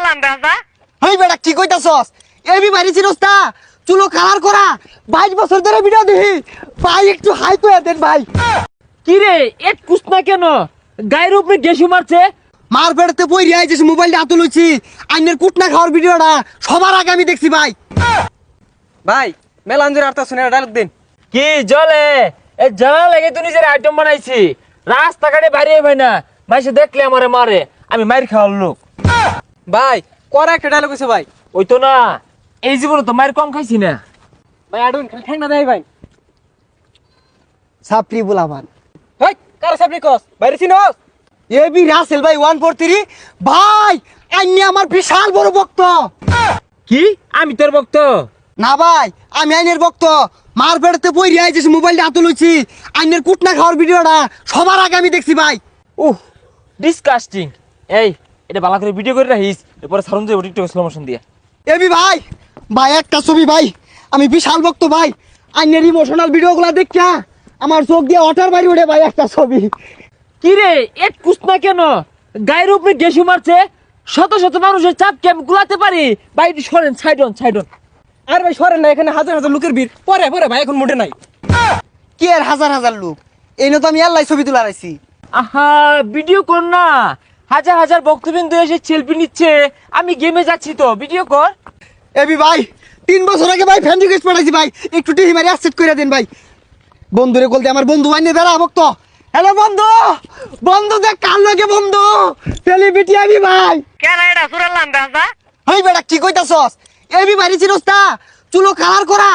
চুরালাম দাদা। হেই বেটা কি কইতাছস? এবি বাড়ি চিনস তা? চুলো কালার করা 22 বছর ধরে ভিডিও দেখি। ভাই একটু হাই কইয়া দেন ভাই। কি রে এক কুছ না কেন গায়ের উপরে গেসু মারছে? মার পেড়তে পইরি আইছিস মোবাইলটা হাতে লইছি। আইনের কুটনা খাওয়ার ভিডিওটা সবার আগে আমি দেখছি ভাই। ভাই মেলাঞ্জুর আর্তা শুনে ডায়লগ দিন। কি জলে এই জ্বালা লেগে তুই নিজের আইটেম বানাইছি রাস্তাঘাটে বাড়িয়ে ভাই না মাইসে দেখলে আমারে মারে আমি মাইর খাওয়ার লোক। ভাই করা একটা ডায়লগ হইছে ভাই। ওই তো না এই জীবনে তো মায়ের কম খাইছি না। ভাই আডুন ঠ্যাং না দেই ভাই। সাপ্রি বুলামান। হেই কার সাবনি কস বাইরে চিনস? এবি রাসেল ভাই 143 ভাই আইনি আমার বিশাল বড় ভক্ত। কি আমি তোর ভক্ত? না ভাই আমি আইনের ভক্ত। মার পেড়তে পইরি আইছিস মোবাইলটা হাতে লইছি। আইনের কুটনা খাওয়ার ভিডিওটা সবার আগে আমি দেখছি ভাই। উহ ডিসকাস্টিং। এই এটা ভালো করে ভিডিও করে রাখিস এরপরে সারুন যাবো টিকটকে স্লো মোশন দিয়ে। এবি ভাই ভাই একটা ছবি ভাই আমি বিশাল ভক্ত ভাই। আইনের ইমোশনাল ভিডিওগুলো দেখা আমার চোখ দিয়ে ওঠার বাড়ি ওঠে ভাই একটা ছবি। কি রে এক কুছ না কেন গায়ের উপরে গেসু মারছে? শত শত মানুষের চাপকে আমি গুলাতে পারি ভাই একটু সরেন সাইডন সাইডন। আর ভাই সরেন না এখানে হাজার হাজার লোকের ভিড়। পরে পরে ভাই এখন মোটে নাই। কি আর হাজার হাজার লোক এই তো আমি আল্লাহ ছবি তুলা রাখছি। আহা ভিডিও কর না হাজার হাজার ভক্তবৃন্দ এসে সেলফি নিচ্ছে আমি গেমে যাচ্ছি তো ভিডিও কর। এবি ভাই 3 বছর আগে ভাই ফ্যান রিকোয়েস্ট পাঠাইছি ভাই একটু টিভি মারি অ্যাকসেপ্ট করে দেন ভাই। বন্ধুরে বলতে আমার বন্ধু আইনে বেড়া ভক্ত। হ্যালো বন্ধু বন্ধু দেখ কার লাগে বন্ধু সেলিব্রিটি আমি ভাই। কেন এটা চুরালাম দাদা? হেই বেটা কি কইতাছস? এবি বাড়ি চিনস তা? চুলো কালার করা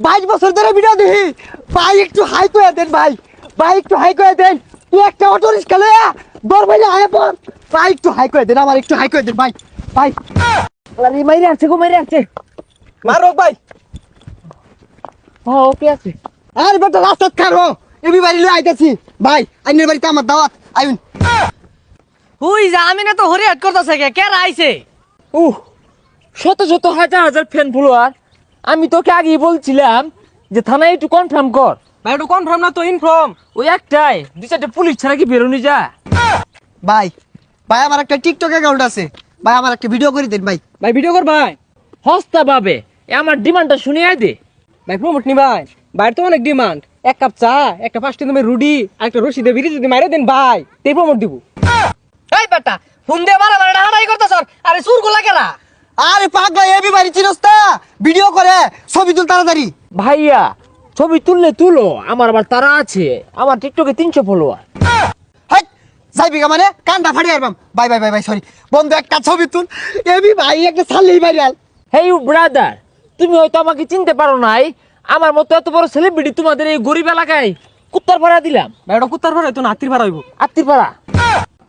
22 বছর ধরে ভিডিও দেখি। ভাই একটু হাই কইয়া দেন ভাই। ভাই একটু হাই কইয়া দেন। তুই একটা অটো রিকশা লয়া দর ভাই আয় পর। ভাই একটু হাই কইয়া দেন আমার একটু হাই কইয়া দেন ভাই। ভাই আরে মাইরে আছে গো মাইরে আছে। মারক ভাই। হ্যাঁ ওকে আছে। আর বেটা রাস্তা কারো এবি বাড়ি লয়ে আইতাছি ভাই। আইনের বাড়িতে আমার দাওয়াত আইন। হুই যা আমি না তো হরি হাট করতেছে কে আইছে? উহ শত শত হাজার হাজার ফ্যান ফলোয়ার। আমি তোকে আগেই বলছিলাম যে থানায় একটু কনফার্ম কর। ভাই একটু কনফার্ম না তো ইনফর্ম। ওই একটাই 2-4টা পুলিশ ছাড়া কি বেরোনি যা। ভাই ভাই আমার একটা টিকটক অ্যাকাউন্ট আছে ভাই আমার একটা ভিডিও করে দেন ভাই। ভাই ভিডিও কর ভাই। হস্তা পাবে আমার ডিমান্ডটা শুনিয়ে দে। ভাই প্রমোট নি ভাই। বাইরে তো অনেক ডিমান্ড। এক কাপ চা একটা 5 টি দামের রুটি আর একটা রশি দিয়ে বিড়ি যদি মাইরে দেন ভাই তে প্রমোট দিব। এই বেটা ফোন দিয়ে মারা মারা হানাই করতেছ। আরে সুর গোলা কেরা? আরে পাগলা এবি বাড়ি চিনস তা? ভিডিও করে ছবি তুল তাড়াতাড়ি। ভাইয়া ছবি তুললে তুলো আমার আবার তারা আছে আমার টিকটকে 300 ফলোয়ার। হাই যাইবি গা মানে কান্ডা ফাড়ি আরবাম। Bye bye bye bye sorry বন্ধু একটা ছবি তুল। এবি ভাই একটা ছাড়লেই ভাইরাল। হেই ব্রাদার তুমি হয়তো আমাকে চিনতে পারো নাই আমার মতো এত বড় সেলিব্রিটি তোমাদের এই গরিব এলাকায় কুত্তার ভাড়া দিলাম। ভাই ওটা কুত্তার ভাড়া তো নাতির ভাড়া হইব। আত্মীর ভাড়া।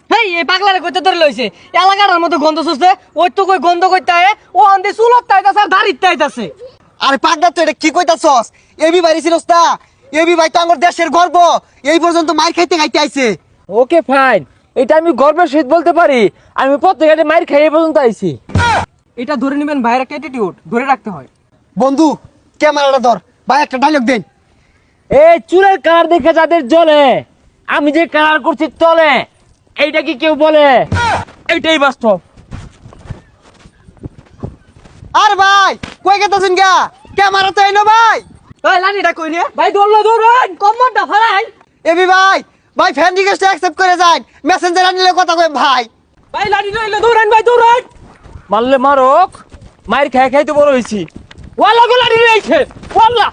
হেই এই পাগলারে কইতে ধরে লইছে এলাকার মতো গন্ধ শুষছে। ওই তো কই গন্ধ কইতে আয় ও আন্দে চুলত তাইতাছে আর দাড়িত তাইতাছে। আরে পাগলা তো এটা কি কইতাছস? এবি বাড়ি চিনস তা? এবি ভাই তো আমার দেশের গর্ব। এই পর্যন্ত মার খাইতে খাইতে আইছে। ওকে ফাইন এটা আমি গর্বের সহিত বলতে পারি আমি প্রত্যেকটা মাইর খাইয়ে পর্যন্ত আইছি। এটা ধরে নেবেন ভাইয়ের একটা অ্যাটিটিউড ধরে রাখতে হয়। বন্ধু ক্যামেরাটা ধর ভাই একটা ডায়লগ দেন। এই চুলের কালার দেখে যাদের জ্বলে আমি যে কালার করছি চলে এইটা কি কেউ বলে? এইটাই বাস্তব। আর ভাই কই গেতাছেন গা? ক্যামেরা তো এনো ভাই। ওই লাঠিটা কই রে? ভাই দৌড়লো দৌড়ান কম্বরটা ফেলাই। এবি ভাই ভাই ফ্যান রিকোয়েস্ট অ্যাকসেপ্ট করে যান। মেসেঞ্জার আনিলে কথা কই ভাই। ভাই লাঠি লইলো দৌড়ান ভাই দৌড়ান। মারলে মারক মায়ের খাই খাই তো বড় হয়েছি। ওয়াল্লা গোলা দিয়ে ওয়াল্লা